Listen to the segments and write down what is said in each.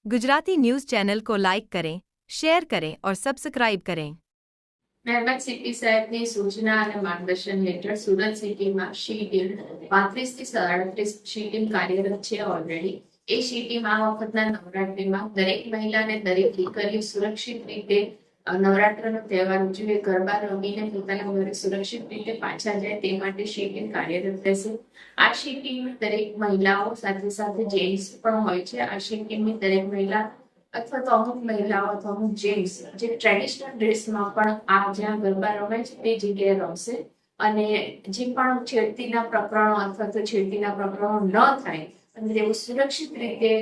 Gujarati news channel को like करें, share करें और सब्सक्राइब करें। મહેરબાન સીપી સાહેબની સૂચના અને માર્ગદર્શન હેઠળ સુરત સિટીમાં શી ટીમ 35 થી 37 શી ટીમ કાર્યરત છે ઓલરેડી. એ શી ટીમ આ વખતના નવરાત્રિમાં દરેક મહિલા અને દરેક દીકરીઓ સુરક્ષિત રીતે નવરાત્રનો તહેવાર ઉજવે, ગરબા રમીને પોતાના ઘરે સુરક્ષિત રીતે પાછા જાય તે માટે શી ટીમ કાર્યરત રહેશે. આ શી ટીમ દરેક મહિલાઓ સાથે સાથે જેન્ટ્સ પણ હોય છે. આ શી ટીમની દરેક મહિલા અથવા તો અમુક મહિલાઓ અથવા અમુક જેન્ટ્સ જે ટ્રેડિશનલ ડ્રેસમાં પણ આ જ્યાં ગરબા રમે છે તે જગ્યાએ રમશે. અને જે પણ છેડતીના પ્રકરણો અથવા તો છેડતીના પ્રકરણો ન થાય અને તેઓ સુરક્ષિત રીતે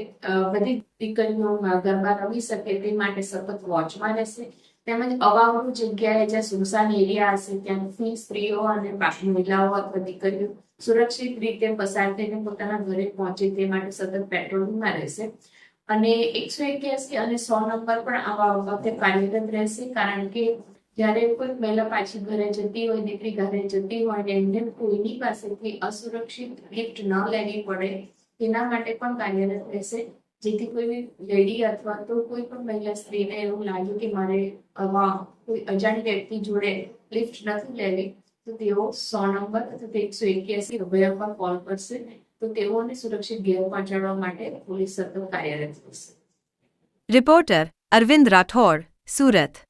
બધી દીકરીઓ ગરબા રમી શકે તે માટે સતત વોચમાં રહેશે. તેમજ અવાવરૂ જગ્યાએ જ્યાં સુનસાન એરિયા હશે ત્યાંથી સ્ત્રીઓ અને મહિલાઓ અથવા દીકરીઓ સુરક્ષિત રીતે પસાર થઈને પોતાના ઘરે પહોંચે તે માટે સતત પેટ્રોલિંગમાં રહેશે. અને 181 અને 100 નંબર પણ આવા વખતે કાર્યરત રહેશે, કારણ કે જ્યારે કોઈ મહિલા પાછી ઘરે જતી હોય, દીકરી ઘરે જતી હોય ને એમને કોઈની પાસેથી અસુરક્ષિત ગિફ્ટ ન લેવી પડે તેના માટે પણ કાર્યરત રહેશે. જેથી કોઈ લેડી અથવા તો કોઈ પણ મહિલા સ્ત્રીને એવું લાગે કે મારે કોઈ અજાણી વ્યક્તિ જોડે લિફ્ટ નથી લેવી તો તેઓ 100 નંબર અથવા 181 અભય પર કોલ કરશે તો તેઓને સુરક્ષિત ઘેર પહોંચાડવા માટે પોલીસ સતત કાર્યરત રહેશે. रिपोर्टर अरविंद राठौड़, सूरत।